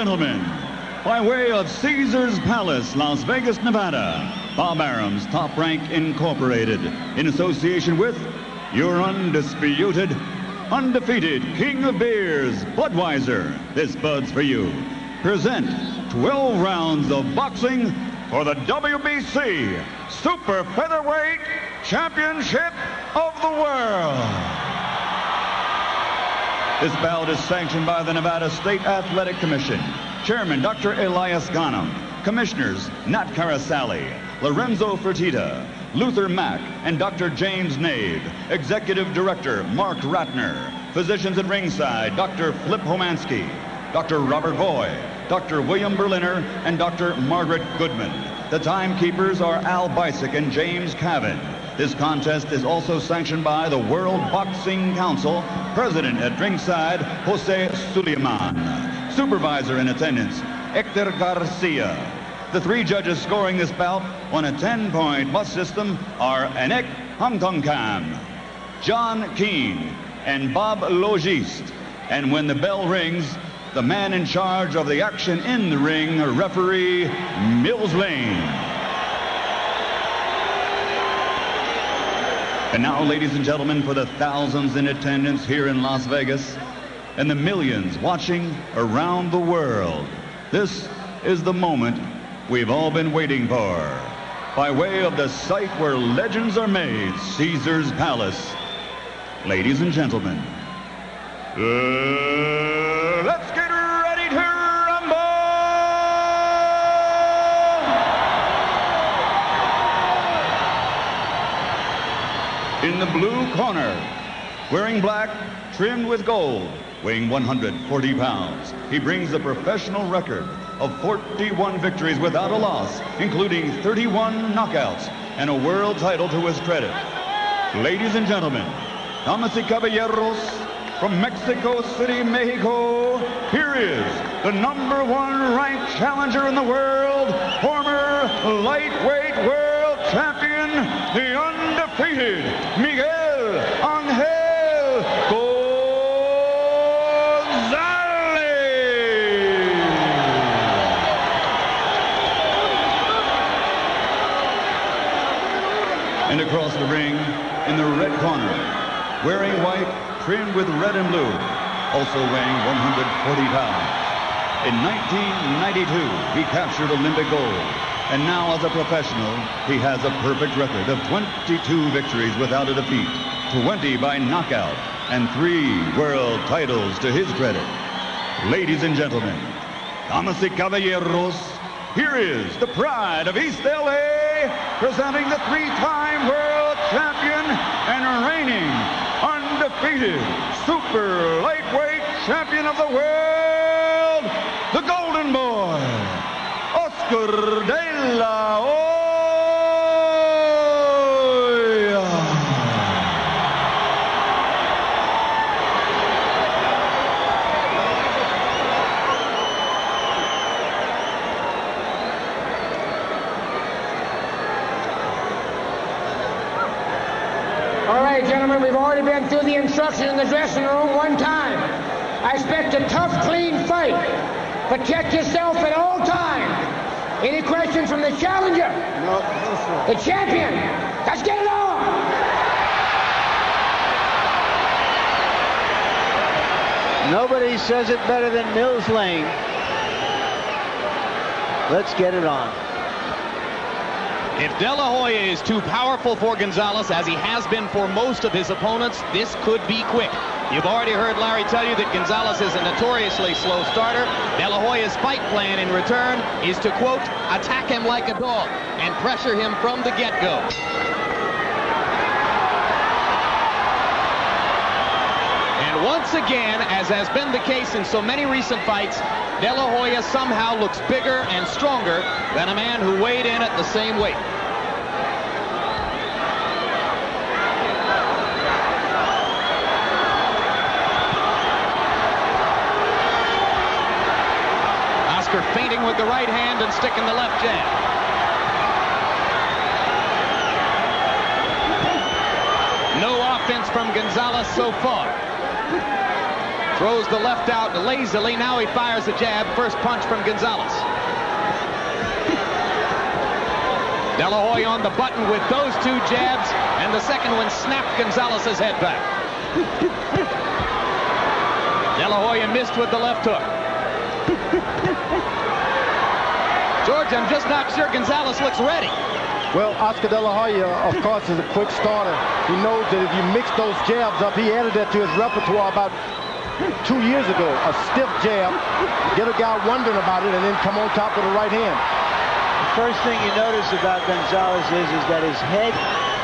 gentlemen, by way of Caesar's Palace, Las Vegas, Nevada, Bob Arum's Top Rank Incorporated, in association with your undisputed, undefeated king of beers, Budweiser, this Bud's for you, present 12 rounds of boxing for the WBC Super Featherweight Championship of the World. This bout is sanctioned by the Nevada State Athletic Commission. Chairman Dr. Elias Ghanem. Commissioners Nat Carasali, Lorenzo Fertitta, Luther Mack, and Dr. James Nave. Executive Director Mark Ratner. Physicians at ringside Dr. Flip Homansky, Dr. Robert Boy, Dr. William Berliner, and Dr. Margaret Goodman. The timekeepers are Al Bisick and James Cavan. This contest is also sanctioned by the World Boxing Council. President at ringside, Jose Suleiman. Supervisor in attendance, Hector Garcia. The three judges scoring this bout on a 10-point bus system are Anek Hamtongkam, John Keane, and Bob Logiste. And when the bell rings, the man in charge of the action in the ring, referee Mills Lane. And now, ladies and gentlemen, for the thousands in attendance here in Las Vegas and the millions watching around the world, this is the moment we've all been waiting for. By way of the site where legends are made, Caesar's Palace. Ladies and gentlemen, let's get ready to rumble! In the blue corner, wearing black, trimmed with gold, weighing 140 pounds, he brings a professional record of 41 victories without a loss, including 31 knockouts and a world title to his credit. Ladies and gentlemen, damas y caballeros, from Mexico City, Mexico, here is the #1 ranked challenger in the world, former lightweight world champion, the undefeated Miguel Angel Gonzalez. And across the ring, in the red corner, wearing white, trimmed with red and blue, also weighing 140 pounds. In 1992, he captured Olympic gold. And now, as a professional, he has a perfect record of 22 victories without a defeat, 20 by knockout, and 3 world titles to his credit. Ladies and gentlemen, damas y caballeros, here is the pride of East LA, presenting the 3-time world champion and reigning undefeated super lightweight champion of the world, the Golden Boy, Oscar de la Hoya. All right, gentlemen, we've already been through the instruction in the dressing room one time. I expect a tough, clean fight. Protect yourself at all times. Any questions from the challenger? No. The champion. Let's get it on. Nobody says it better than Mills Lane. Let's get it on. If De La Hoya is too powerful for Gonzalez, as he has been for most of his opponents, this could be quick. You've already heard Larry tell you that Gonzalez is a notoriously slow starter. De La Hoya's fight plan in return is to, quote, attack him like a dog and pressure him from the get-go. And once again, as has been the case in so many recent fights, De La Hoya somehow looks bigger and stronger than a man who weighed in at the same weight. Oscar feinting with the right hand and sticking the left jab. No offense from Gonzalez so far. Throws the left out lazily. Now he fires a jab. First punch from Gonzalez. De La Hoya on the button with those two jabs, and the second one snapped Gonzalez's head back. De La Hoya missed with the left hook. George, I'm just not sure Gonzalez looks ready. Well, Oscar De La Hoya, of course, is a quick starter. He knows that if you mix those jabs up, he added that to his repertoire about 2 years ago. A stiff jab, get a guy wondering about it, and then come on top with a right hand. The first thing you notice about Gonzalez is that his head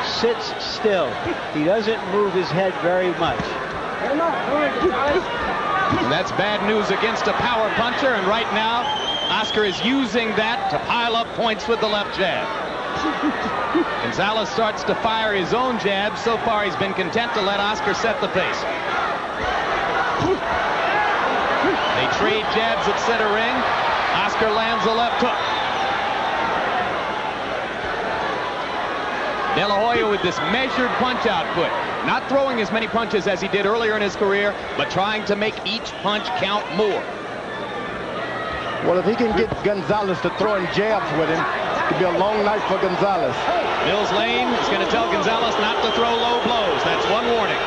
sits still. He doesn't move his head very much. And that's bad news against a power puncher, and right now, Oscar is using that to pile up points with the left jab. Gonzalez starts to fire his own jab. So far, he's been content to let Oscar set the pace. They trade jabs at center ring. Oscar lands a left hook. De La Hoya with this measured punch output. Not throwing as many punches as he did earlier in his career, but trying to make each punch count more. Well, if he can get Gonzalez to throw in jabs with him, it could be a long night for Gonzalez. Mills Lane is going to tell Gonzalez not to throw low blows. That's one warning.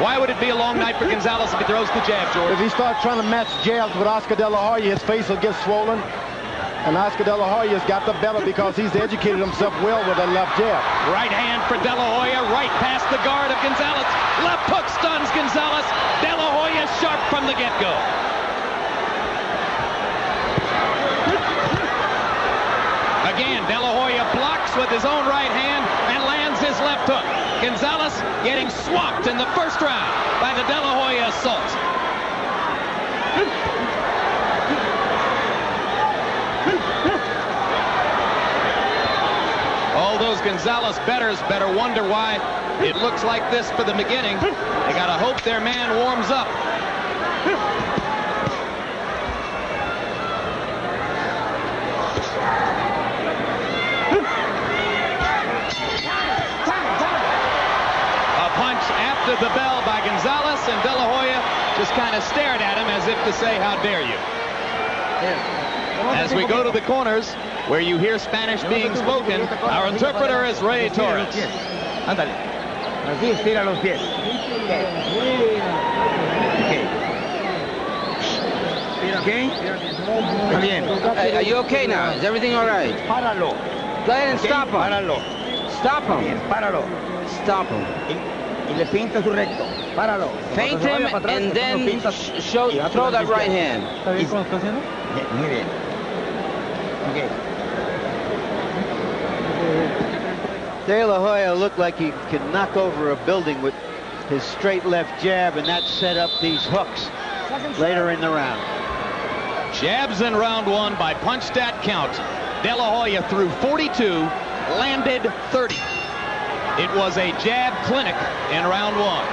Why would it be a long night for Gonzalez if he throws the jab, George? If he starts trying to match jabs with Oscar De La Hoya, his face will get swollen. And Oscar De La Hoya's got the better because he's educated himself well with a left jab. Right hand for De La Hoya, right past the guard of Gonzalez. Left hook stuns Gonzalez. De La Hoya sharp from the get-go. Again, De La Hoya blocks with his own right hand and lands his left hook. Gonzalez getting swamped in the first round by the De La Hoya assault. All those Gonzalez bettors better wonder why it looks like this for the beginning. They gotta hope their man warms up. After the bell by Gonzalez, and De La Hoya just kind of stared at him as if to say, how dare you. As we go to the corners where you hear Spanish being spoken, our interpreter is Ray Torres. Ándale. Así, estira los pies. Okay. Está bien. Are you okay now? Is everything all right? Páralo. Go ahead and stop him. Páralo. Stop him. Bien, páralo. Stop him. Y le pinta su recto. Páralo. Feint him and then throw that right hand. ¿Está bien cómo está haciendo? Muy bien. Okay. De La Hoya looked like he could knock over a building with his straight left jab, and that set up these hooks later in the round. Jabs in round one by punch stat count. De La Hoya threw 42, landed 30. It was a jab clinic in round one.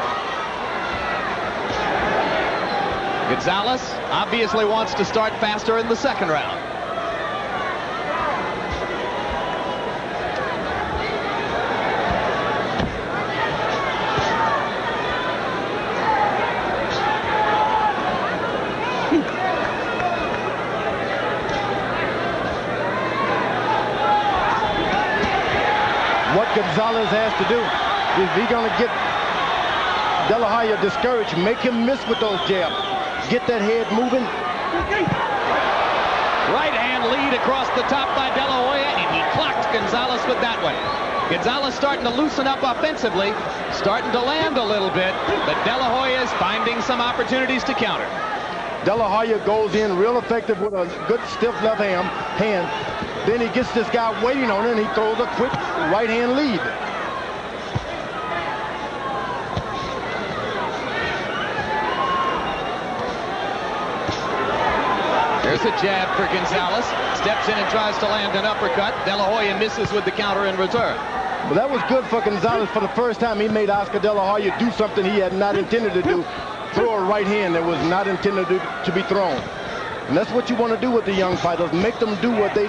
Gonzalez obviously wants to start faster in the second round. What Gonzalez has to do, if he's going to get De La Hoya discouraged, make him miss with those jabs. Get that head moving. Right hand lead across the top by De La Hoya, and he clocked Gonzalez with that one. Gonzalez starting to loosen up offensively, starting to land a little bit, but De La Hoya is finding some opportunities to counter. De La Hoya goes in real effective with a good stiff left hand. Then he gets this guy waiting on it, and he throws a quick right hand lead. There's a jab for Gonzalez. Steps in and tries to land an uppercut. De La Hoya misses with the counter in return. Well, that was good for Gonzalez. For the first time, he made Oscar De La Hoya do something he had not intended to do. Throw a right hand that was not intended to be thrown. And that's what you want to do with the young fighters. Make them do what they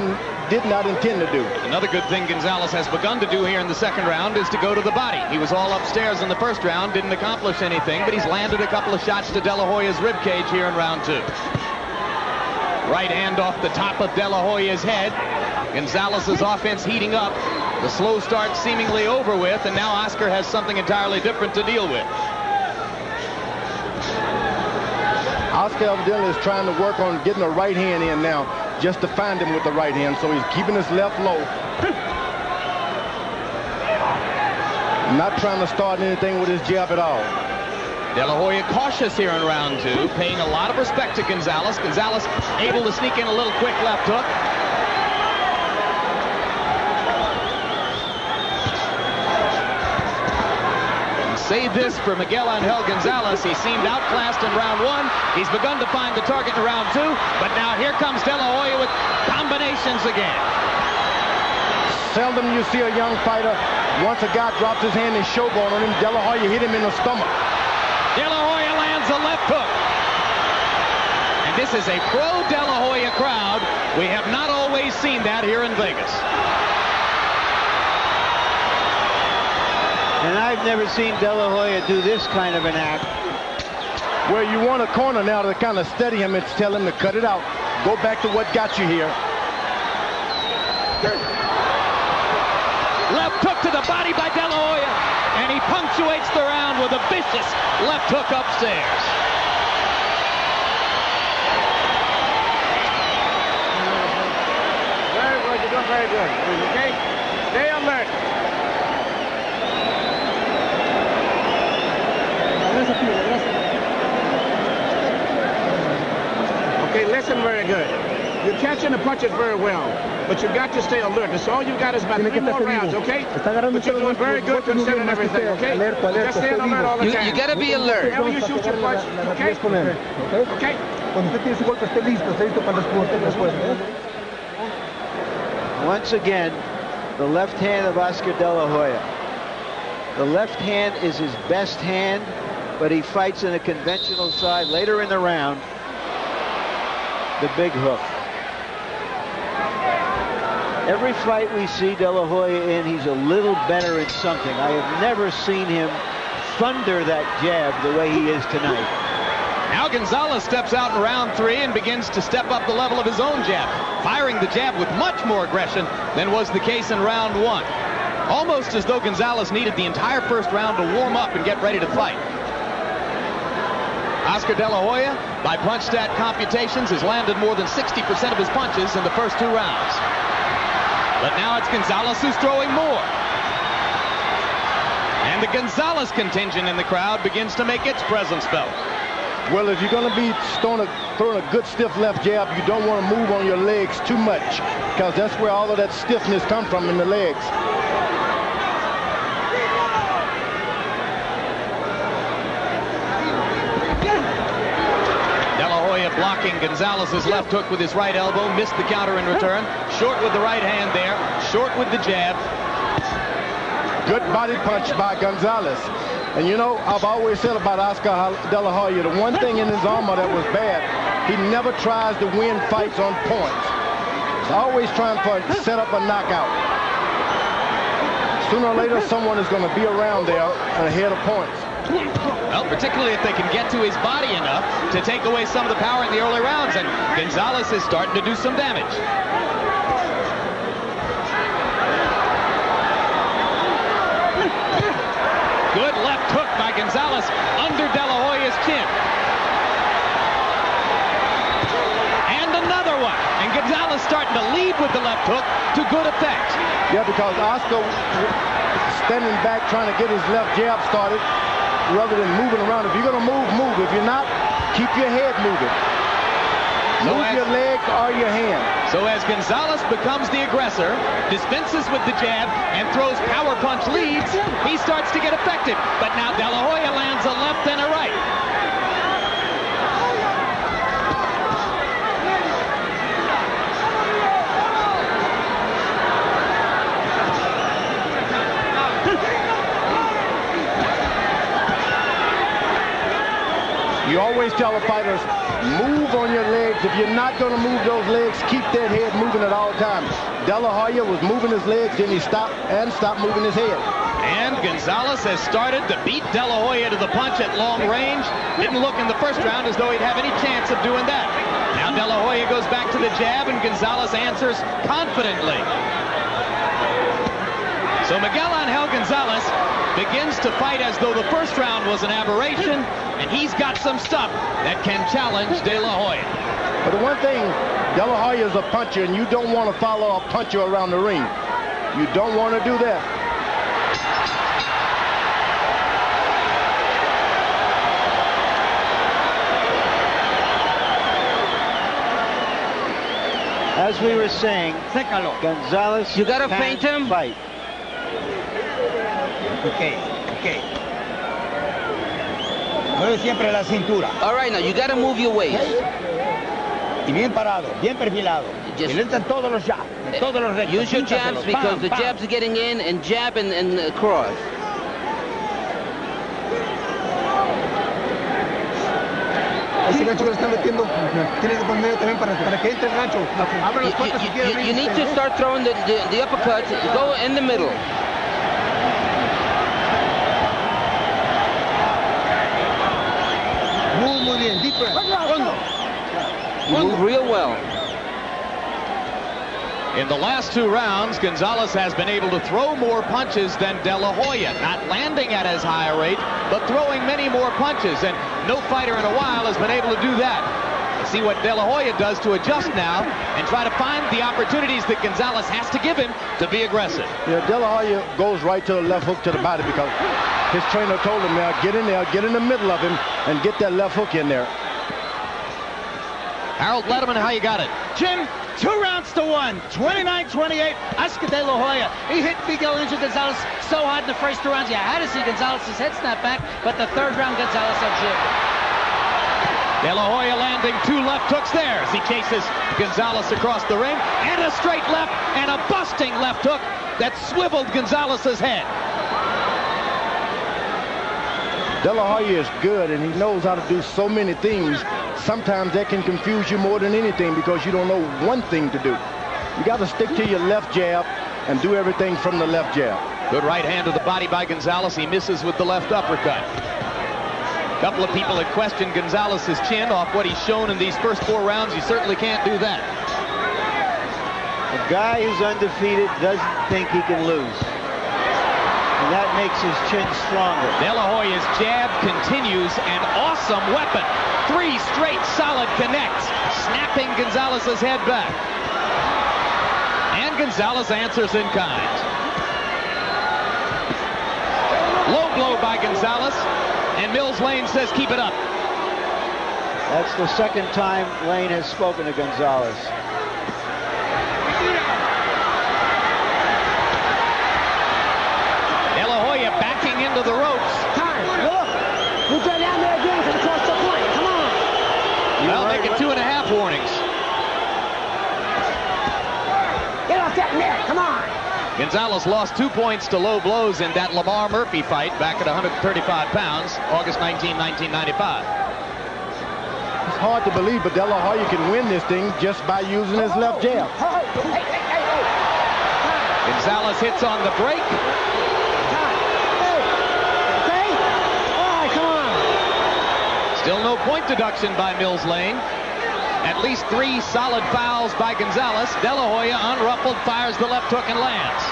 did not intend to do. Another good thing Gonzalez has begun to do here in the second round is to go to the body. He was all upstairs in the first round, didn't accomplish anything, but he's landed a couple of shots to De La Hoya's ribcage here in round 2. Right hand off the top of De La Hoya's head. Gonzalez's offense heating up. The slow start seemingly over with, and now Oscar has something entirely different to deal with. Oscar evidently is trying to work on getting a right hand in now, just to find him with the right hand, so he's keeping his left low. Not trying to start anything with his jab at all. De La Hoya cautious here in round 2, paying a lot of respect to Gonzalez. Gonzalez able to sneak in a little quick left hook. Save this for Miguel Angel Gonzalez. He seemed outclassed in round 1. He's begun to find the target in round 2, but now here comes De La Hoya with combinations again. Seldom you see a young fighter, once a guy drops his hand and showboat on him, De La Hoya hit him in the stomach. De La Hoya lands a left hook. And this is a pro De La Hoya crowd. We have not always seen that here in Vegas. And I've never seen De La Hoya do this kind of an act. Where you want a corner now to kind of steady him and tell him to cut it out. Go back to what got you here. Left hook to the body by De La Hoya. And he punctuates the round with a vicious left hook upstairs. Very good. You're doing very good. Okay? Stay alert. Okay, listen very good. You're catching the punches very well, but you've got to stay alert. That's all you got is about 3 more rounds, okay? But you're doing very good considering everything, okay? Just stay alert all the time. You gotta be alert. Whenever you shoot your punch, okay? Okay? Once again, the left hand of Oscar De La Hoya. The left hand is his best hand, but he fights in a conventional side later in the round. The big hook. Every fight we see De La Hoya in, he's a little better in something. I have never seen him thunder that jab the way he is tonight. Now Gonzalez steps out in round 3 and begins to step up the level of his own jab, firing the jab with much more aggression than was the case in round 1. Almost as though Gonzalez needed the entire first round to warm up and get ready to fight. Oscar De La Hoya, by punch stat computations, has landed more than 60% of his punches in the first 2 rounds. But now it's Gonzalez who's throwing more. And the Gonzalez contingent in the crowd begins to make its presence felt. Well, if you're going to be throwing a good stiff left jab, you don't want to move on your legs too much, because that's where all of that stiffness comes from, in the legs. De La Hoya blocking Gonzalez's left hook with his right elbow, missed the counter in return. Short with the right hand there, short with the jab. Good body punch by Gonzalez. And you know, I've always said about Oscar De La Hoya, the one thing in his armor that was bad, he never tries to win fights on points. He's always trying to set up a knockout. Sooner or later, someone is going to be around there and ahead of points. Well, particularly if they can get to his body enough to take away some of the power in the early rounds, and Gonzalez is starting to do some damage. Good left hook by Gonzalez under De La Hoya's chin. And another one. And Gonzalez starting to lead with the left hook to good effect. Yeah, because Oscar standing back trying to get his left jab started rather than moving around. If you're going to move, move. If you're not, keep your head moving. Move your legs or your hand. So as Gonzalez becomes the aggressor, dispenses with the jab, and throws power punch leads, he starts to get effective. But now De La Hoya lands a left and a right. You always tell the fighters, move on your legs legs. If you're not going to move those legs, keep that head moving at all times. De La Hoya was moving his legs, then he stopped moving his head. And Gonzalez has started to beat De La Hoya to the punch at long range. Didn't look in the first round as though he'd have any chance of doing that. Now De La Hoya goes back to the jab, and Gonzalez answers confidently. So Miguel Angel Gonzalez begins to fight as though the first round was an aberration, and he's got some stuff that can challenge De La Hoya. But the one thing, De La Hoya is a puncher, and you don't want to follow a puncher around the ring. You don't want to do that. As we were saying, Gonzalez, you gotta feint him. Fight. Okay. Mueve siempre la cintura. All right, now you gotta move your waist. Y bien parado, bien perfilado. Just, y le entran todos los jabs, todos los rectos. Use your jabs because the jabs are getting in, and jab and cross. Ese gancho que le están metiendo, tiene que poner medio también para que entre el gancho. Abre las puertas si quiere. You need to start throwing the uppercuts. Go in the middle. Muy bien, deep breath. Fondo. Move real well. In the last two rounds, Gonzalez has been able to throw more punches than De La Hoya, not landing at as high a rate, but throwing many more punches, and no fighter in a while has been able to do that. Let's see what De La Hoya does to adjust now and try to find the opportunities that Gonzalez has to give him to be aggressive. Yeah, De La Hoya goes right to the left hook to the body because his trainer told him, now get in there, get in the middle of him, and get that left hook in there. Harold Letterman, how you got it? Jim, 2 rounds to 1, 29-28, Oscar De La Hoya. He hit Miguel Angel Gonzalez so hard in the first 2 rounds. You had to see Gonzalez's head snap back, but the 3rd round, Gonzalez had Jim. De La Hoya landing 2 left hooks there as he chases Gonzalez across the ring, and a straight left and a busting left hook that swiveled Gonzalez's head. De La Hoya is good, and he knows how to do so many things. Sometimes that can confuse you more than anything because you don't know one thing to do. You got to stick to your left jab and do everything from the left jab. Good right hand to the body by Gonzalez. He misses with the left uppercut. A couple of people had questioned Gonzalez's chin off what he's shown in these first 4 rounds. You certainly can't do that. A guy who's undefeated doesn't think he can lose. And that makes his chin stronger. De La Hoya's jab continues, an awesome weapon. 3 straight solid connects, snapping Gonzalez's head back. And Gonzalez answers in kind. Low blow by Gonzalez, and Mills Lane says keep it up. That's the 2nd time Lane has spoken to Gonzalez. De La Hoya backing into the ropes. Time, look. You go down there again for the cross the point. Come on. Well, making 2.5 warnings. Get off that net. Come on. Gonzalez lost 2 points to low blows in that Lamar Murphy fight back at 135 pounds, August 19, 1995. It's hard to believe, but De La Hoya can win this thing just by using his left jab. Hey. Gonzalez hits on the break. Still no point deduction by Mills Lane. At least 3 solid fouls by Gonzalez. De La Hoya, unruffled, fires the left hook and lands.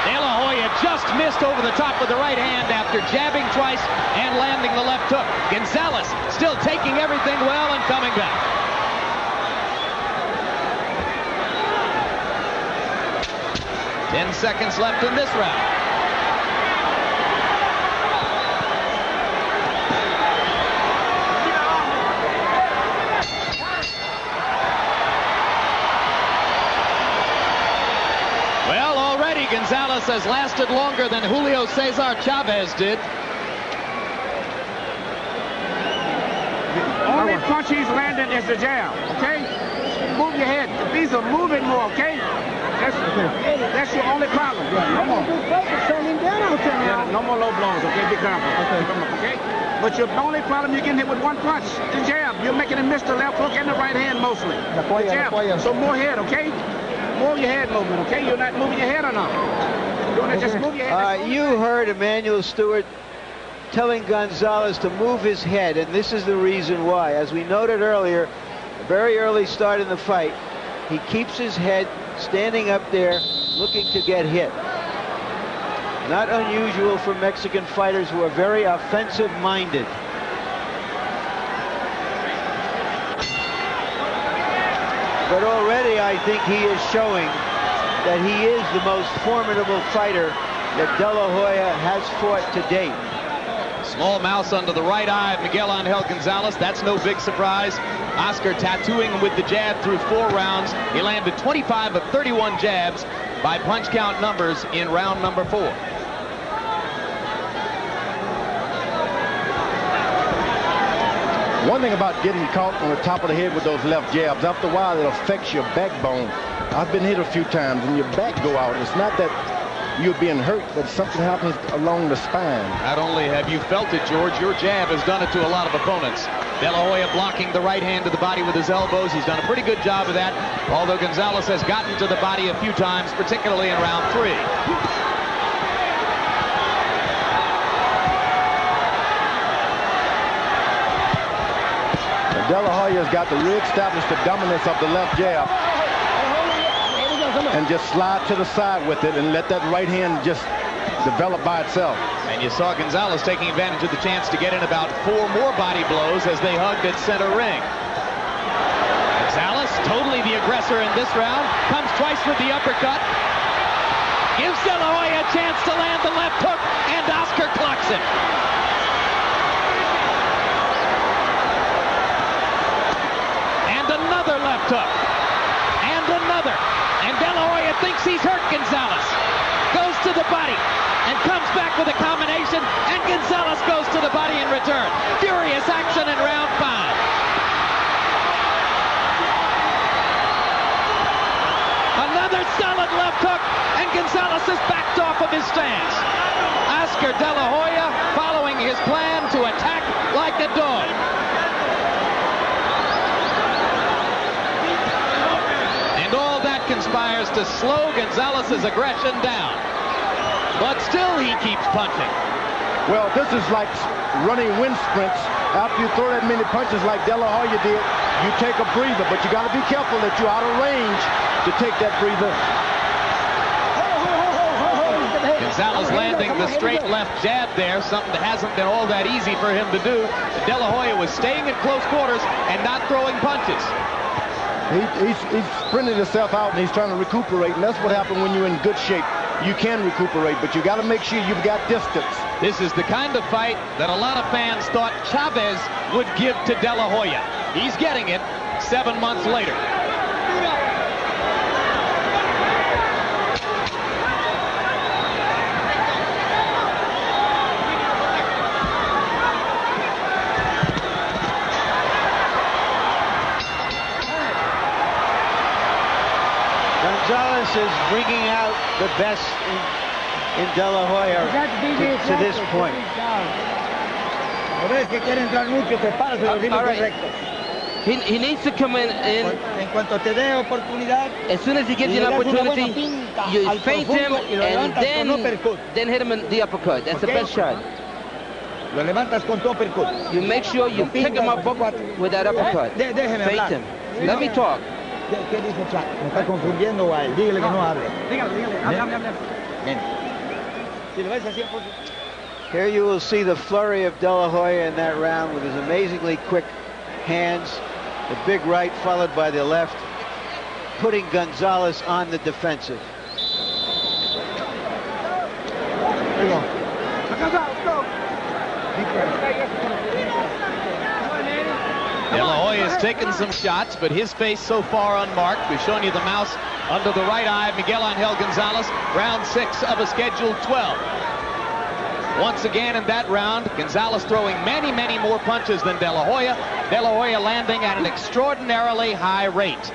De La Hoya just missed over the top of the right hand after jabbing twice and landing the left hook. Gonzalez still taking everything well and coming back. 10 seconds left in this round. Well, already Gonzalez has lasted longer than Julio Cesar Chavez did. The only punch he's landing is the jab, okay? Move your head. These are moving more, okay? That's your only problem. Come on. Yeah, no more low blows, okay? Be careful. Okay? But your only problem, you're getting hit with one punch. The jab. You're making him miss the left hook and the right hand mostly. The jab. So more head, okay? More your head movement, okay? You're not moving your head or not. You want to just move your head. You heard Emmanuel Stewart telling Gonzalez to move his head, and this is the reason why. As we noted earlier, a very early start in the fight, he keeps his head standing up there looking to get hit. Not unusual for Mexican fighters who are very offensive-minded. But already I think he is showing that he is the most formidable fighter that De La Hoya has fought to date. Small mouse under the right eye of Miguel Angel Gonzalez. That's no big surprise. Oscar tattooing him with the jab through 4 rounds. He landed 25 of 31 jabs by punch count numbers in round number 4. One thing about getting caught on the top of the head with those left jabs, after a while it affects your backbone. I've been hit a few times and your back go out. It's not that you're being hurt, but something happens along the spine. Not only have you felt it, George, your jab has done it to a lot of opponents. De La Hoya blocking the right hand to the body with his elbows. He's done a pretty good job of that, although Gonzalez has gotten to the body a few times, particularly in round 3. De La Hoya's got to re-establish the dominance of the left jab and just slide to the side with it and let that right hand just develop by itself. And you saw Gonzalez taking advantage of the chance to get in about 4 more body blows as they hugged at center ring. Gonzalez, totally the aggressor in this round, comes twice with the uppercut, gives De La Hoya a chance to land the left hook, and Oscar clocks him. And another left hook. And another. And De La Hoya thinks he's hurt Gonzalez. Goes to the body and comes back with a combination, and Gonzalez goes to the body in return. Furious action in round 5. Another solid left hook, and Gonzalez is backed off of his stance. Oscar De La Hoya following his plan to attack like a dog. And all that conspires to slow Gonzalez's aggression down. But still he keeps punching. Well, this is like running wind sprints. After you throw that many punches like De La Hoya did, you take a breather, but you got to be careful that you're out of range to take that breather. Gonzalez landing the straight left jab there, something that hasn't been all that easy for him to do. De La Hoya was staying in close quarters and not throwing punches. He's sprinting himself out and he's trying to recuperate, and that's what happened when you're in good shape. You can recuperate, but you got to make sure you've got distance. This is the kind of fight that a lot of fans thought Chavez would give to De La Hoya. He's getting it 7 months later. Gonzalez is bringing out the best in De La Hoya to this point. He needs to come in as soon as he gives you an opportunity, you feint him and then hit him in the uppercut. That's the best shot. You make sure you pick him up with that uppercut. Feint him. Let me talk. ¿Qué dice Chuck? Me está confundiendo a él. Dígale que no hable. Here you will see the flurry of De La Hoya in that round with his amazingly quick hands. The big right followed by the left, putting Gonzalez on the defensive. De La Hoya has taken some shots, but his face so far unmarked. We've shown you the mouse under the right eye of Miguel Angel Gonzalez, round 6 of a scheduled 12. Once again in that round, Gonzalez throwing many, many more punches than De La Hoya. De La Hoya landing at an extraordinarily high rate.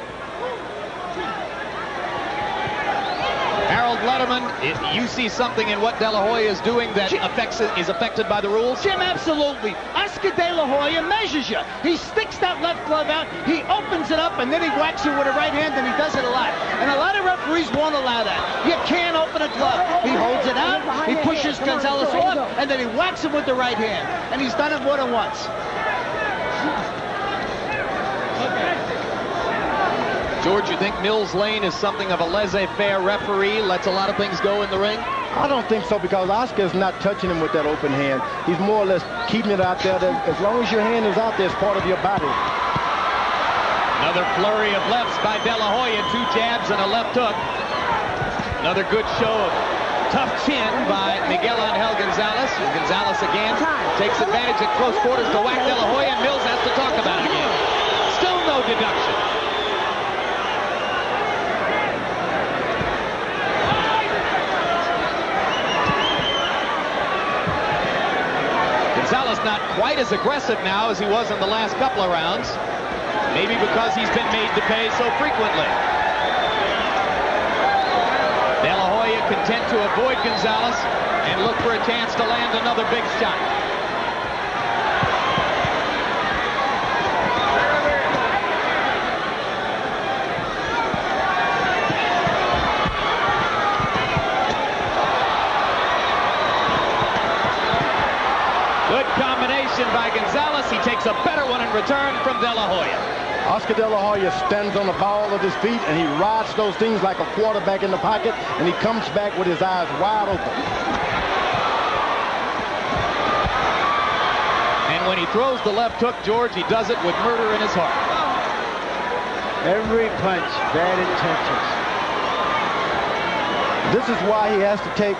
Harold Letterman, if you see something in what De La Hoya is doing that is affected by the rules? Jim, absolutely. Oscar De La Hoya measures you. He sticks that left glove out, he opens it up, and then he whacks you with a right hand, and he does it a lot. And a lot of referees won't allow that. You can't open a glove. He holds it out, he pushes Gonzalez off, and then he whacks him with the right hand. And he's done it more than once. George, you think Mills Lane is something of a laissez-faire referee, lets a lot of things go in the ring? I don't think so, because Oscar is not touching him with that open hand. He's more or less keeping it out there. As long as your hand is out there, it's part of your body. Another flurry of lefts by De La Hoya, 2 jabs and a left hook. Another good show of tough chin by Miguel Angel Gonzalez. And Gonzalez again takes advantage at close quarters to whack De La Hoya, and Mills has to talk about it again. Still no deduction. Gonzalez not quite as aggressive now as he was in the last couple of rounds. Maybe because he's been made to pay so frequently. De La Hoya content to avoid Gonzalez and look for a chance to land another big shot. Good combination by Gonzalez. He takes a better one in return from De La Hoya. Oscar De La Hoya stands on the ball of his feet, and he rides those things like a quarterback in the pocket, and he comes back with his eyes wide open. And when he throws the left hook, George, he does it with murder in his heart. Every punch, bad intentions. This is why he has to take,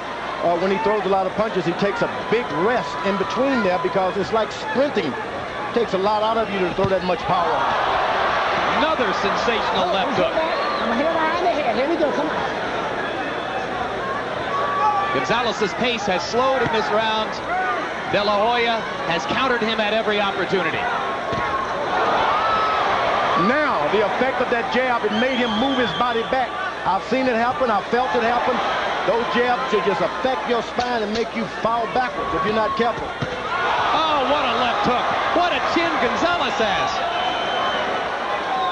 when he throws a lot of punches, he takes a big rest in between there, because it's like sprinting. It takes a lot out of you to throw that much power. Another sensational left hook. Here we go, come on. Gonzalez's pace has slowed in this round. De La Hoya has countered him at every opportunity. Now, the effect of that jab, it made him move his body back. I've seen it happen. I've felt it happen. Those jabs should just affect your spine and make you fall backwards if you're not careful. Oh, what a left hook. What a chin Gonzalez has.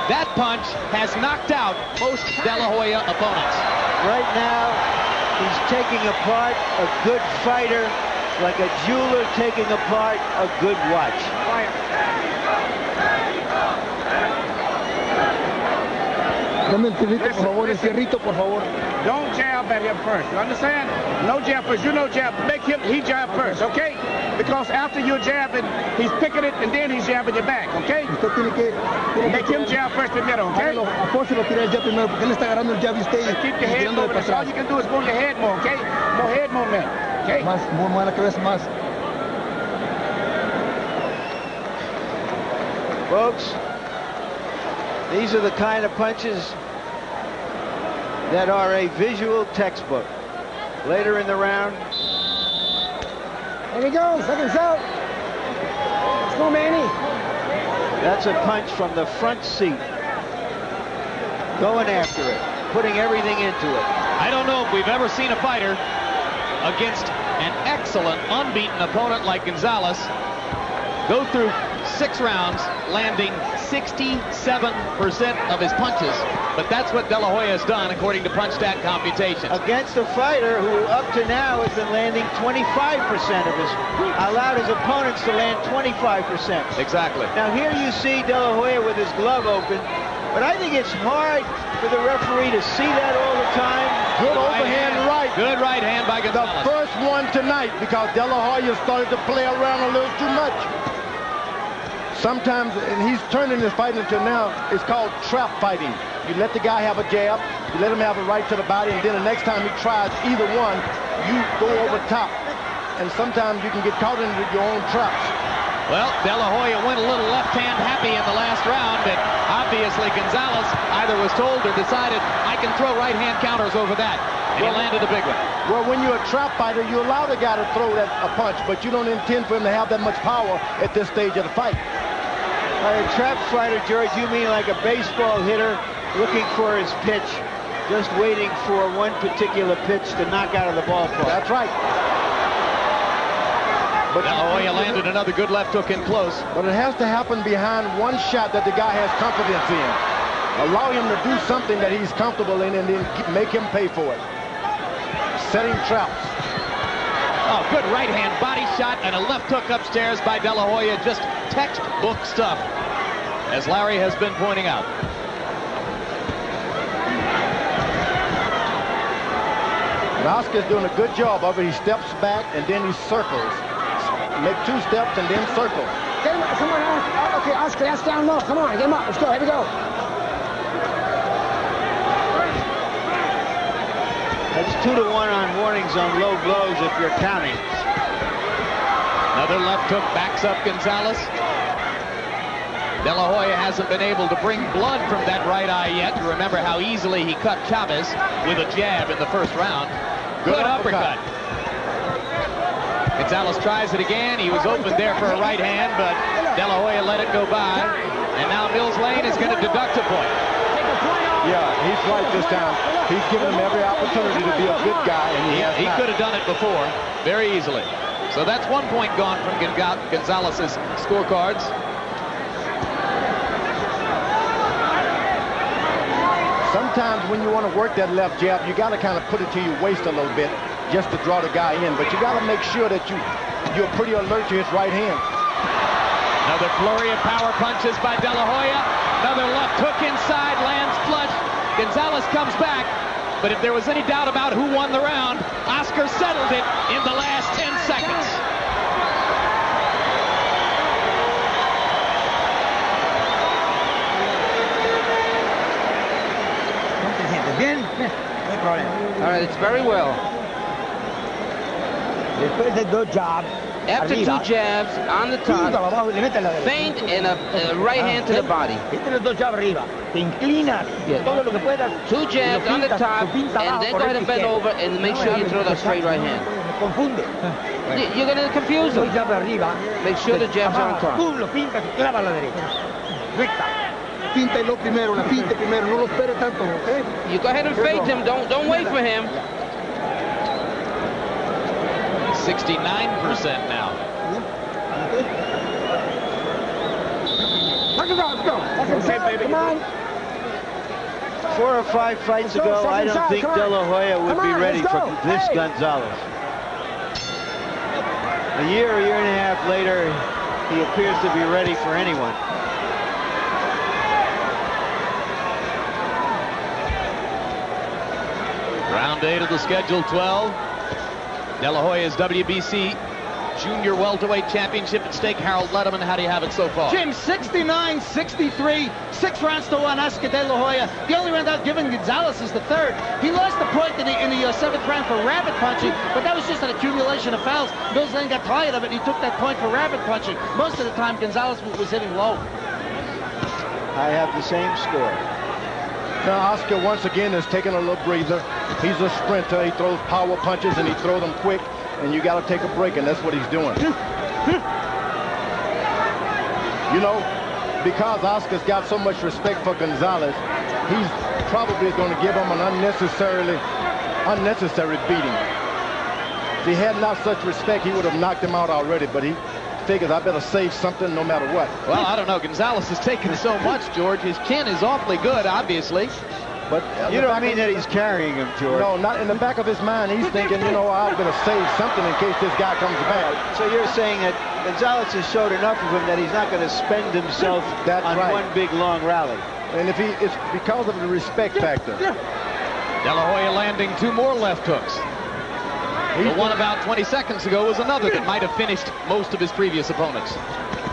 That punch has knocked out most De La Hoya opponents. Right now, he's taking apart a good fighter like a jeweler taking apart a good watch. Dame el cierrito, por favor, el cierrito, por favor. Don't jab at him first, you understand? No jab first, you know jab. Make him, he jab first, okay? Because after you're jabbing, he's picking it and then he's jabbing your back, okay? Usted tiene que Make him jab first primero, okay? A fuerza lo tira el jab primero, porque él está agarrando el jab y usted Keep your head moving, that's all you can do is move your head more, okay? More head movement, okay? Más, mueve la cabeza más. Folks, these are the kind of punches that are a visual textbook. Later in the round. There we go, second out. Let's go, Manny. That's a punch from the front seat. Going after it, putting everything into it. I don't know if we've ever seen a fighter against an excellent, unbeaten opponent like Gonzalez go through 6 rounds, landing 67% of his punches. But that's what De La Hoya has done, according to punch stat computations. Against a fighter who, up to now, has been landing 25% of his, allowed his opponents to land 25%. Exactly. Now here you see De La Hoya with his glove open, but I think it's hard for the referee to see that all the time. Good overhand right. Good right hand by Gonzalez. The first one tonight, because De La Hoya started to play around a little too much. Sometimes, and he's turning his fighting until now, it's called trap fighting. You let the guy have a jab, you let him have a right to the body, and then the next time he tries either one, you go over top. And sometimes you can get caught into your own traps. Well, De La Hoya went a little left-hand happy in the last round, but obviously Gonzalez either was told or decided, I can throw right-hand counters over that. And he landed a big one. Well, when you're a trap fighter, you allow the guy to throw a punch, but you don't intend for him to have that much power at this stage of the fight. By a trap fighter, George, you mean like a baseball hitter looking for his pitch. Just waiting for one particular pitch to knock out of the ballpark. That's right. But De La Hoya landed another good left hook in close. But it has to happen behind one shot that the guy has confidence in. Allow him to do something that he's comfortable in and then make him pay for it. Setting traps. Oh, good right hand body shot and a left hook upstairs by De La Hoya. Just textbook stuff, as Larry has been pointing out. And Oscar's doing a good job of it. He steps back and then he circles. Make 2 steps and then circle. Get him, come on, Oscar. Okay, Oscar, that's down low. Come on, get him up. Let's go. Here we go. That's 2-1 on warnings on low blows if you're counting. Another left hook backs up Gonzalez. De La Hoya hasn't been able to bring blood from that right eye yet. You remember how easily he cut Chavez with a jab in the first round. Good uppercut. Gonzalez tries it again. He was open there for a right hand, but De La Hoya let it go by. And now Mills Lane is going to deduct a point. Yeah, he's right this time. He's given him every opportunity to be a good guy, and he could have done it before very easily. So that's 1 point gone from Gonzalez's scorecards. Sometimes when you want to work that left jab, you got to kind of put it to your waist a little bit just to draw the guy in. But you got to make sure that you're pretty alert to his right hand. Another flurry of power punches by De La Hoya. Another left hook inside, lands flush. Gonzalez comes back. But if there was any doubt about who won the round, Oscar settled it in the last 10 seconds. All right, it's very well. Después de 2 jabs. After 2 jabs on the top, feint and a right hand to the body. 2 jabs arriba. Te inclinas todo lo que puedas. 2 jabs on the top, and then go ahead and bend over and make sure you throw that straight right hand. Confunde. You're going to confuse them. 2 jabs arriba. Make sure the jabs are on top. Pum, lo pintas y clava a la derecha. Recta. Fíntalo primero, la finte primero, no lo espere tanto, ¿ok? You go ahead and feint him. Don't wait for him. 69% now. Let's go. Okay, baby. Come on. 4 or 5 fights ago, I don't think De La Hoya would be ready for this Gonzalez. A year and a half later, he appears to be ready for anyone. Round 8 of the scheduled 12. De La Hoya's WBC Junior Welterweight Championship at stake. Harold Letterman, how do you have it so far? Jim, 69-63, 6 rounds to 1, Oscar De La Hoya. The only round out given Gonzalez is the 3rd. He lost the point in the 7th round for rabbit punching, but that was just an accumulation of fouls. Mills Lane got tired of it, and he took that point for rabbit punching. Most of the time, Gonzalez was hitting low. I have the same score. Now, Oscar, once again, is taking a little breather. He's a sprinter. He throws power punches, and he throws them quick, and you got to take a break, and that's what he's doing. You know, because Oscar's got so much respect for Gonzalez, he's probably going to give him an unnecessary beating. If he had not such respect, he would have knocked him out already, but he figures I better save something no matter what. Well, I don't know. Gonzalez has taken so much, George. His chin is awfully good, obviously. But you don't mean that he's carrying him, George? No, not in the back of his mind. He's thinking, you know, I'm going to save something in case this guy comes back. So you're saying that Gonzalez has showed enough of him that he's not going to spend himself on one big, long rally. And if it's because of the respect factor. De La Hoya landing 2 more left hooks. The one about 20 seconds ago was another that might have finished most of his previous opponents.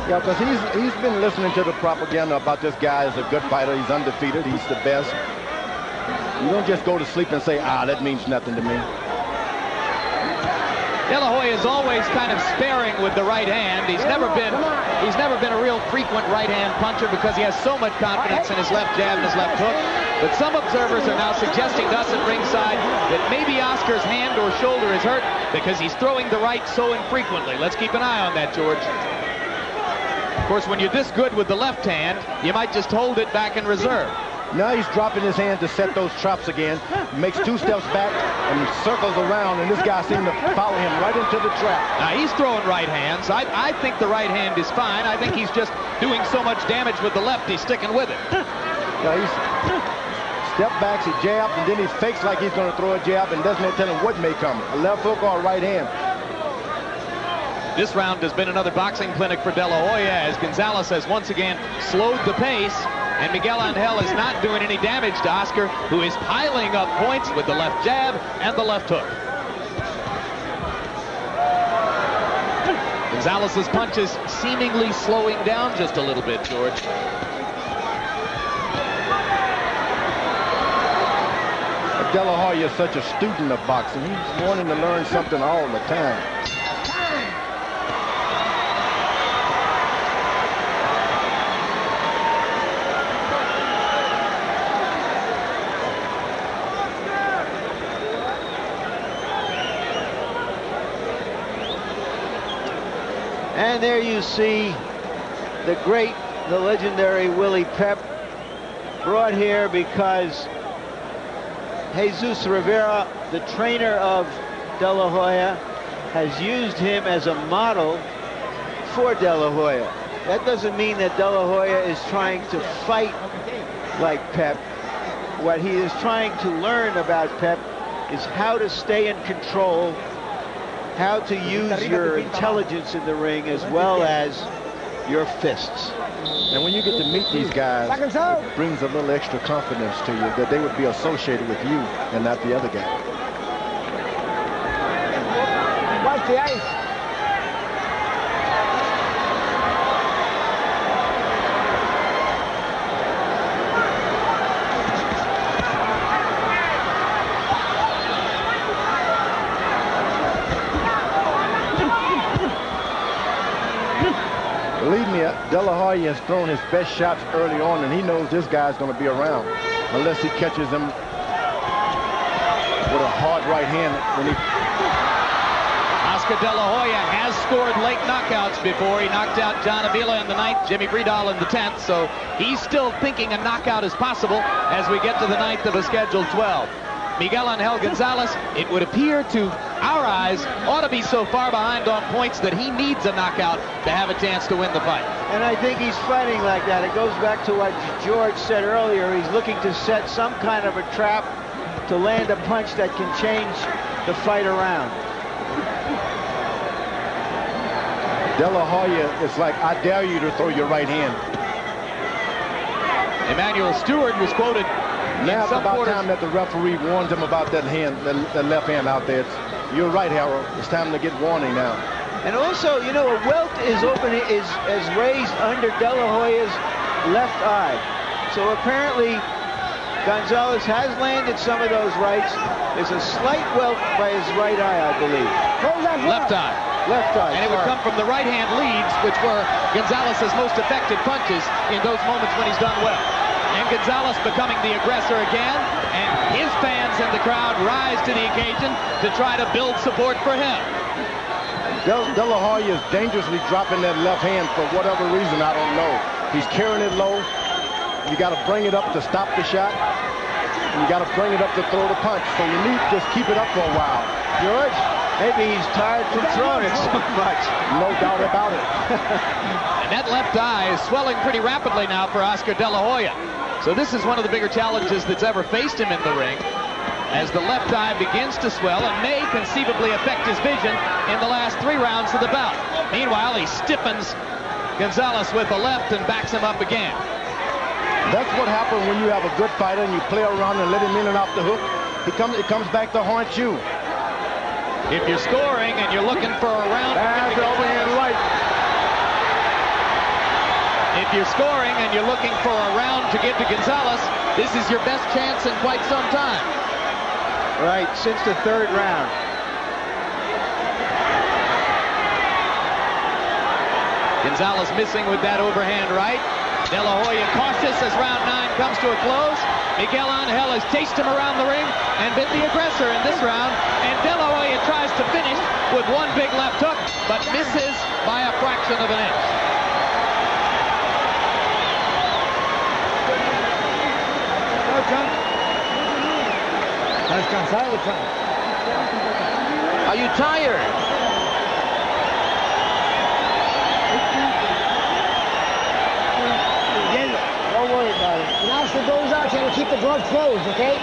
Yeah, because he's been listening to the propaganda about this guy is a good fighter. He's undefeated. He's the best. You don't just go to sleep and say, that means nothing to me. De La Hoya is always kind of sparing with the right hand. He's never been a real frequent right hand puncher because he has so much confidence in his left jab and his left hook. But some observers are now suggesting to us at ringside that maybe Oscar's hand or shoulder is hurt because he's throwing the right so infrequently. Let's keep an eye on that, George. Of course, when you're this good with the left hand, you might just hold it back in reserve. Now he's dropping his hand to set those traps again. Makes 2 steps back and circles around, and this guy seems to follow him right into the trap. Now he's throwing right hands. I think the right hand is fine. I think he's just doing so much damage with the left, he's sticking with it. Yeah, he's step backs, he jabs, and then he fakes like he's going to throw a jab and doesn't tell him what may come, a left hook or a right hand. This round has been another boxing clinic for De La Hoya as Gonzalez has once again slowed the pace, and Miguel Angel is not doing any damage to Oscar, who is piling up points with the left jab and the left hook. Gonzalez's punches seemingly slowing down just a little bit, George. De La Hoya is such a student of boxing. He's wanting to learn something all the time. And there you see the great, the legendary Willie Pep, brought here because Jesus Rivera, the trainer of De La Hoya, has used him as a model for De La Hoya. That doesn't mean that De La Hoya is trying to fight like Pep. What he is trying to learn about Pep is how to stay in control, how to use your intelligence in the ring as well as your fists. And when you get to meet these guys, it brings a little extra confidence to you that they would be associated with you and not the other guy. Watch the ice. Believe me, De La Hoya has thrown his best shots early on, and he knows this guy's going to be around unless he catches him with a hard right hand. When he... Oscar De La Hoya has scored late knockouts before. He knocked out John Avila in the 9th, Jimmy Bredahl in the 10th, so he's still thinking a knockout is possible as we get to the 9th of a scheduled 12. Miguel Angel Gonzalez, it would appear to our eyes, ought to be so far behind on points that he needs a knockout to have a chance to win the fight. And I think he's fighting like that. It goes back to what George said earlier. He's looking to set some kind of a trap to land a punch that can change the fight around. De La Hoya is like, I dare you to throw your right hand. Emmanuel Stewart was quoted. Now it's about time that the referee warns him about that hand, that left hand out there. You're right, Harold. It's time to get warning now. And also, you know, a welt is raised under De La Hoya's left eye. So apparently, Gonzalez has landed some of those rights. There's a slight welt by his right eye, I believe. Left eye. Left eye. And it would come from the right hand leads, which were Gonzalez's most effective punches in those moments when he's done well. And Gonzalez becoming the aggressor again, and his fans and the crowd rise to the occasion to try to build support for him. De La Hoya is dangerously dropping that left hand for whatever reason, I don't know. He's carrying it low. You got to bring it up to stop the shot. And you got to bring it up to throw the punch. So you need to just keep it up for a while. George, maybe he's tired from throwing it so much. No doubt about it. And that left eye is swelling pretty rapidly now for Oscar De La Hoya. So this is one of the bigger challenges that's ever faced him in the ring, as the left eye begins to swell and may conceivably affect his vision in the last 3 rounds of the bout. Meanwhile, he stiffens Gonzalez with the left and backs him up again. That's what happens when you have a good fighter and you play around and let him in and off the hook. It comes back to haunt you. If you're scoring and you're looking for a round, that's overhand right. If you're scoring and you're looking for a round to give to Gonzalez, this is your best chance in quite some time. Right, since the 3rd round. Gonzalez missing with that overhand right. De La Hoya cautious as round 9 comes to a close. Miguel Angel has chased him around the ring and been the aggressor in this round. And De La Hoya tries to finish with one big left hook, but misses by a fraction of an inch. Are you tired? Don't worry about it. When Oscar goes out, you have to keep the glove closed, okay?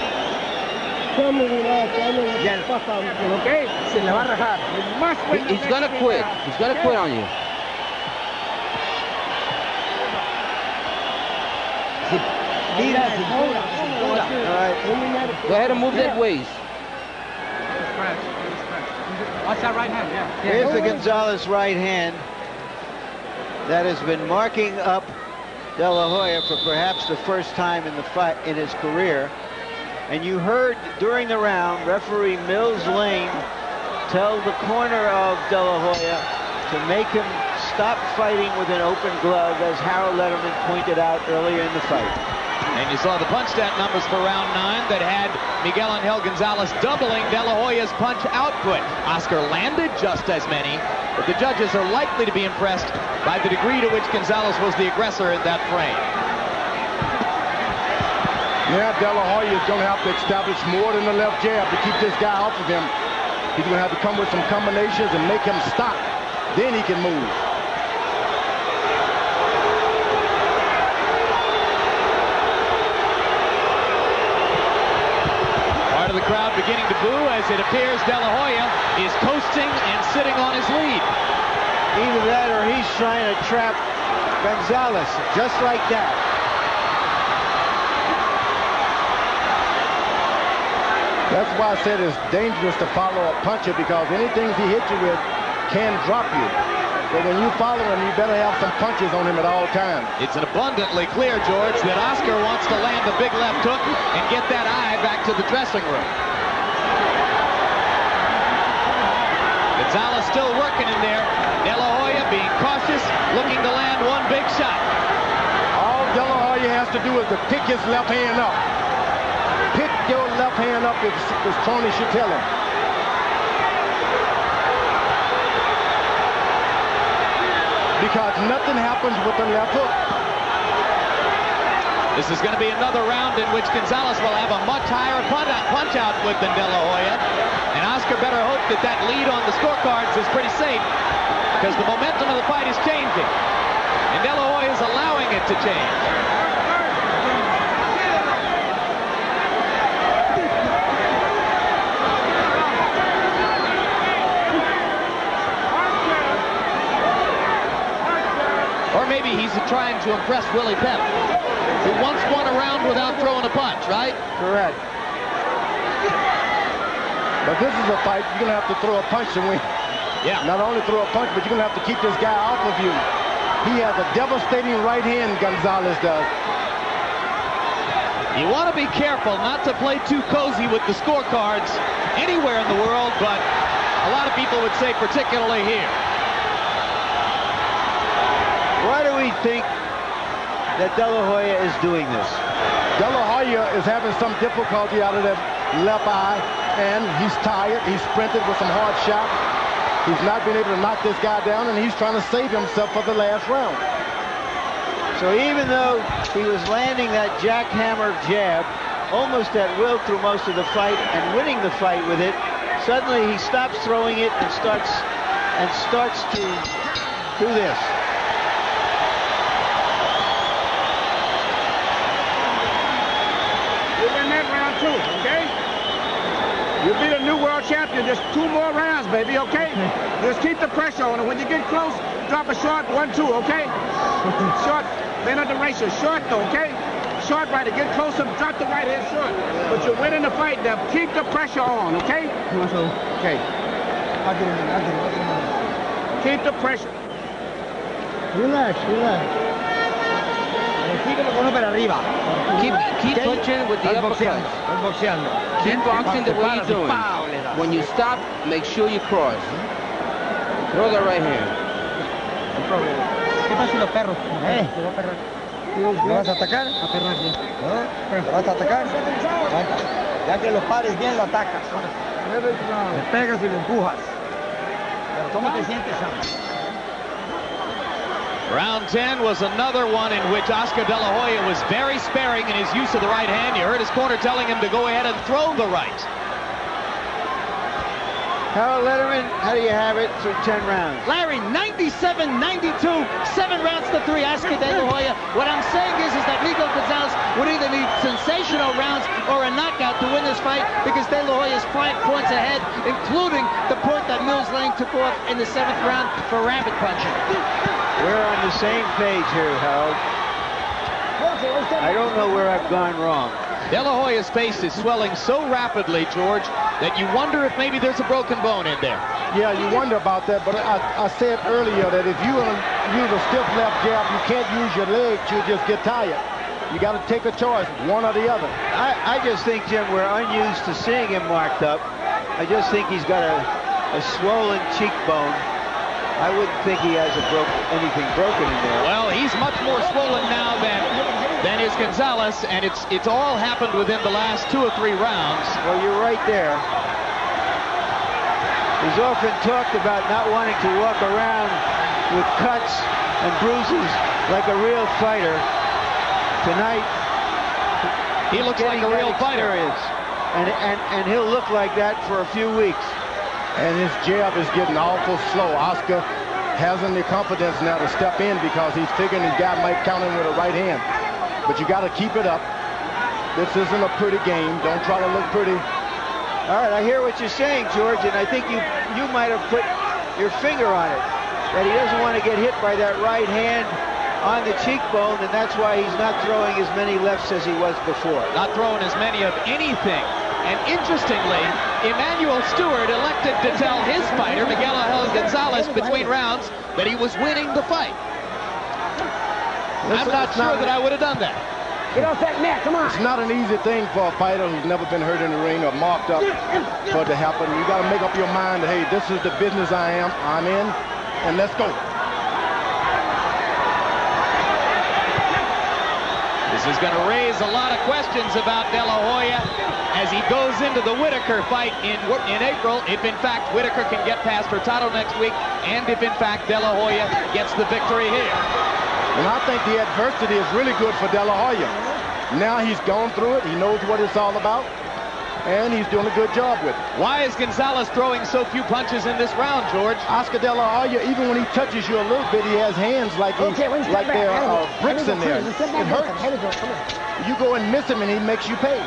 Okay? Se le va a rajar. He's gonna quit. He's gonna quit on you. All right. Go ahead and move that waist. Watch that right hand, yeah. Here's the Gonzalez right hand that has been marking up De La Hoya for perhaps the first time in the fight in his career. And you heard during the round referee Mills Lane tell the corner of De La Hoya to make him stop fighting with an open glove, as Harold Letterman pointed out earlier in the fight. And you saw the punch stat numbers for round 9 that had Miguel Angel Gonzalez doubling De La Hoya's punch output. Oscar landed just as many, but the judges are likely to be impressed by the degree to which Gonzalez was the aggressor in that frame. Yeah, De La Hoya is going to have to establish more than the left jab to keep this guy off of him. He's going to have to come with some combinations and make him stop. Then he can move. Part of the crowd beginning to boo as it appears De La Hoya is coasting and sitting on his lead. Either that or he's trying to trap Gonzalez just like that. That's why I said it's dangerous to follow a puncher, because anything he hits you with can drop you. But when you follow him, you better have some punches on him at all times. It's abundantly clear, George, that Oscar wants to land the big left hook and get that eye back to the dressing room. Gonzalez still working in there. De La Hoya being cautious, looking to land one big shot. All De La Hoya has to do is to pick his left hand up. Pick your left hand up, as Tony should tell him. Because nothing happens with the left hook. This is going to be another round in which Gonzalez will have a much higher punch output than De La Hoya. And Oscar better hope that that lead on the scorecards is pretty safe, because the momentum of the fight is changing. And De La Hoya is allowing it to change. Or maybe he's trying to impress Willie Pep, who once won a round without throwing a punch, right? Correct. But this is a fight you're going to have to throw a punch to win. Yeah. Not only throw a punch, but you're going to have to keep this guy off of you. He has a devastating right hand, Gonzalez does. You want to be careful not to play too cozy with the scorecards anywhere in the world, but a lot of people would say particularly here. Why do we think that De La Hoya is doing this? De La Hoya is having some difficulty out of that left eye, and he's tired. He's sprinted with some hard shots. He's not been able to knock this guy down, and he's trying to save himself for the last round. So even though he was landing that jackhammer jab almost at will through most of the fight and winning the fight with it, suddenly he stops throwing it and starts to do this. Too, okay? You'll be the new world champion. Just 2 more rounds, baby, okay? Just keep the pressure on it. When you get close, drop a short 1-2, okay? Short, then under ratio. Short, though, okay? Short right, get closer, drop the right hand short. But you're winning the fight now. Keep the pressure on, okay? Okay. Keep the pressure. Relax, relax. Keep punching with the uppercuts. Keep boxing the way you're doing. When you stop, make sure you cross. Throw the right hand. ¿Qué pasa si los perros? ¿Lo vas a atacar? ¿Lo vas a atacar? Ya que los pares bien, lo atacas. Le pegas y lo empujas. Pero ¿cómo te sientes, Sam? Round 10 was another one in which Oscar De La Hoya was very sparing in his use of the right hand. You heard his corner telling him to go ahead and throw the right. Harold Letterman, how do you have it through 10 rounds? Larry, 97-92, 7 rounds to 3, Oscar De La Hoya. What I'm saying is that Miguel Gonzalez would either need sensational rounds or a knockout to win this fight, because De La Hoya is 5 points ahead, including the point that Mills Lane took off in the 7th round for rabbit punching. We're on the same page here, Harold. I don't know where I've gone wrong. De La Hoya's face is swelling so rapidly, George, that you wonder if maybe there's a broken bone in there. Yeah, you wonder about that, but I said earlier that if you use a stiff left jab, you can't use your legs, you just get tired. You got to take a choice, one or the other. I just think, Jim, we're unused to seeing him marked up. I just think he's got a swollen cheekbone. I wouldn't think he has anything broken in there. Well, he's much more swollen now than is Gonzalez, and it's all happened within the last 2 or 3 rounds. Well, you're right there. He's often talked about not wanting to walk around with cuts and bruises like a real fighter. Tonight, he looks like a real fighter. And he'll look like that for a few weeks. And his jab is getting awful slow. Oscar hasn't the confidence now to step in because he's figuring his guy might count him with a right hand. But you got to keep it up. This isn't a pretty game. Don't try to look pretty. All right, I hear what you're saying, George, and I think you might have put your finger on it, that he doesn't want to get hit by that right hand on the cheekbone, and that's why he's not throwing as many lefts as he was before. Not throwing as many of anything. And interestingly, Emmanuel Stewart elected to tell his fighter, Miguel Gonzalez, between rounds, that he was winning the fight. I'm not sure that I would have done that. Get off that mat, come on. It's not an easy thing for a fighter who's never been hurt in the ring or marked up for it to happen. You got to make up your mind, hey, this is the business I'm in, and let's go. This is going to raise a lot of questions about De La Hoya as he goes into the Whitaker fight in April, if in fact Whitaker can get past Hurtado next week, and if in fact De La Hoya gets the victory here. And I think the adversity is really good for De La Hoya. Now he's gone through it, he knows what it's all about, and he's doing a good job with it. Why is Gonzalez throwing so few punches in this round, George? Oscar De La Hoya, even when he touches you a little bit, he has hands like there are bricks in there. It hurts. You go and miss him, and he makes you pay.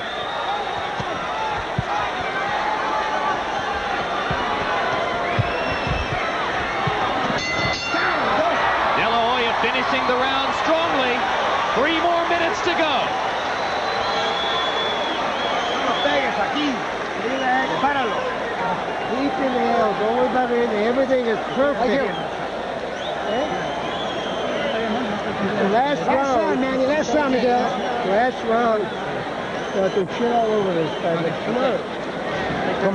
De La Hoya finishing the round strongly. 3 more minutes to go. Everything is perfect. Last round, Manny. Last round, Miguel. Last round. Got the shit all over this time. Come on.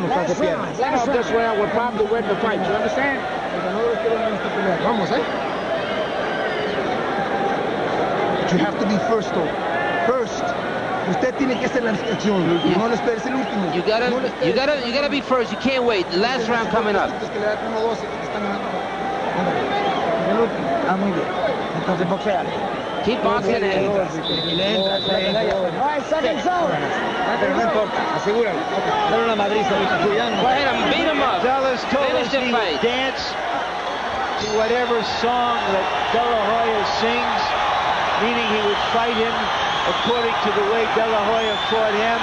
Last round. This round would probably win the fight. You understand? Vamos, eh? But you have to be first, though. First. Usted tiene que hacer la acción. No le esperes el último. You gotta be first. You can't wait. The last round coming up. Muy bien. Entonces boxea. Keep boxing in. All right, second zone. Pero no importa. Asegúralo. Dale una madriza ahorita. Go ahead and beat him up. Gonzalez told us he would dance to whatever song that De La Hoya sings, meaning he would fight him according to the way De La Hoya fought him.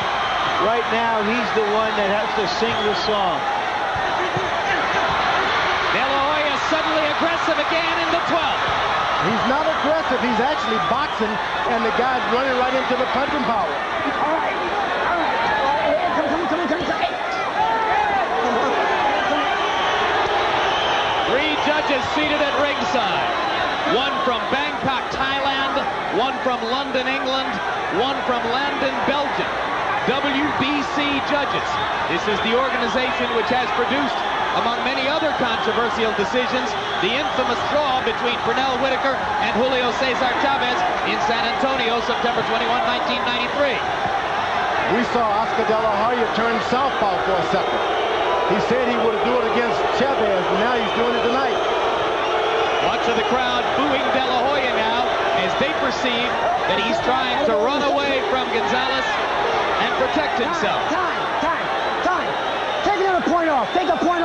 Right now, he's the one that has to sing the song. De La Hoya suddenly aggressive again in the 12th. He's not aggressive. He's actually boxing, and the guy's running right into the punching power. All right. Come on. 3 judges seated at ringside. 1 from Bangkok, Thailand, 1 from London, England, 1 from London, Belgium. WBC judges. This is the organization which has produced, among many other controversial decisions, the infamous draw between Pernell Whitaker and Julio Cesar Chavez in San Antonio, September 21, 1993. We saw Oscar De La Hoya turn southpaw for a second. He said he would do it against Chavez, but now he's doing it tonight. Much of the crowd booing De La Hoya now as they perceive that he's trying to run away from Gonzalez and protect himself. Time. Take another point off. Take a point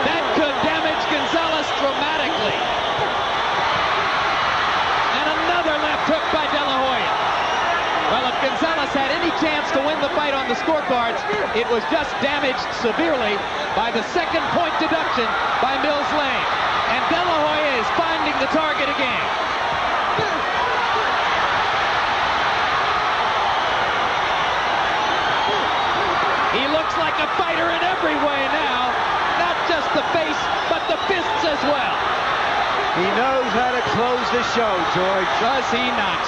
That could damage Gonzalez dramatically. And another left hook by De La Hoya. Well, if Gonzalez had any chance to win the fight on the scorecards, it was just damaged severely by the second point deduction by Mills Lane. And De La Hoya is finding the target again. He looks like a fighter in every way now. Not just the face, but the fists as well. He knows how to close the show, George. Does he not?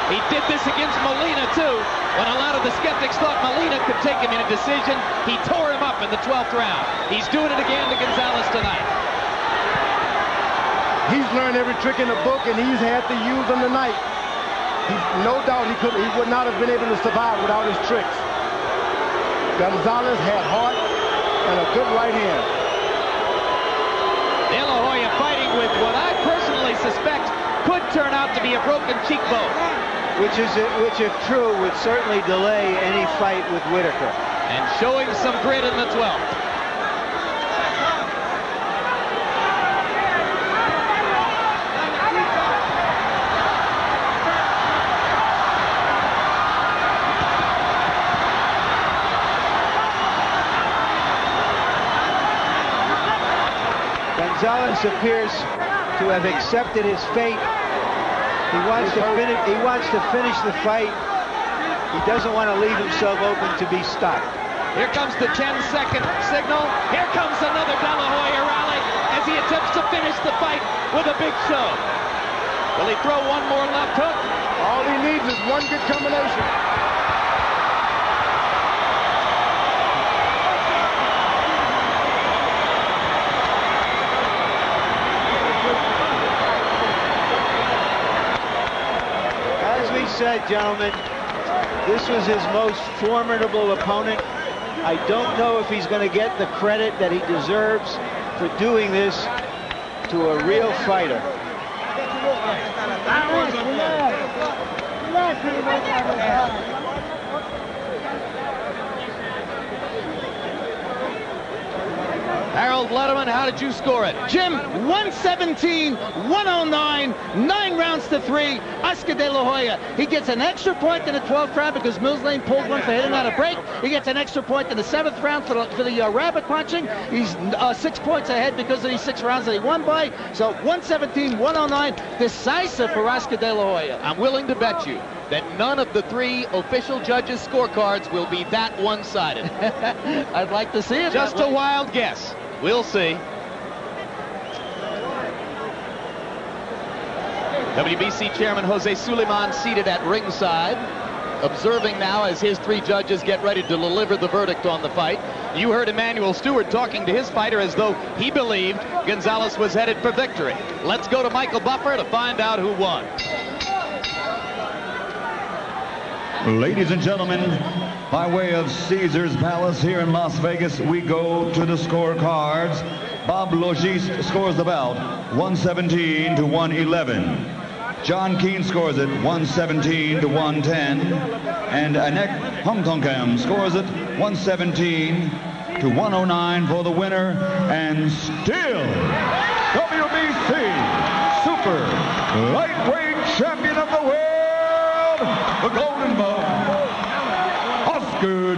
He did this against Molina, too. When a lot of the skeptics thought Molina could take him in a decision, he tore him up in the 12th round. He's doing it again to Gonzalez tonight. He's learned every trick in the book, and he's had to use them tonight. No doubt he would not have been able to survive without his tricks. Gonzalez had heart and a good right hand. De La Hoya fighting with what I personally suspect could turn out to be a broken cheekbone. Which, if true, would certainly delay any fight with Whitaker. And showing some grit in the 12th. Gonzalez appears to have accepted his fate. He wants to finish the fight. He doesn't want to leave himself open to be stopped. Here comes the 10-second signal. Here comes another De La Hoya rally as he attempts to finish the fight with a big show. Will he throw one more left hook? All he needs is one good combination. Said, gentlemen, this was his most formidable opponent. I don't know if he's going to get the credit that he deserves for doing this to a real fighter. Harold Letterman, how did you score it? Jim, 117, 109, 9 rounds to 3. Oscar De La Hoya. He gets an extra point in the 12th round because Mills Lane pulled one for hitting out a break. He gets an extra point in the 7th round for the rabbit punching. He's 6 points ahead because of these 6 rounds that he won by. So 117, 109, decisive for Oscar De La Hoya. I'm willing to bet you that none of the 3 official judges' scorecards will be that one-sided. I'd like to see it. Just a wild guess. We'll see. WBC Chairman Jose Suleiman seated at ringside, observing now as his 3 judges get ready to deliver the verdict on the fight. You heard Emmanuel Stewart talking to his fighter as though he believed Gonzalez was headed for victory. Let's go to Michael Buffer to find out who won. Ladies and gentlemen, by way of Caesar's Palace here in Las Vegas, we go to the scorecards. Bob Logiste scores the bout 117 to 111. John Keane scores it 117 to 110. And Anek Humtongam scores it 117 to 109 for the winner. And still, WBC Super Lightweight Champion of the World, the Golden Boy, Oscar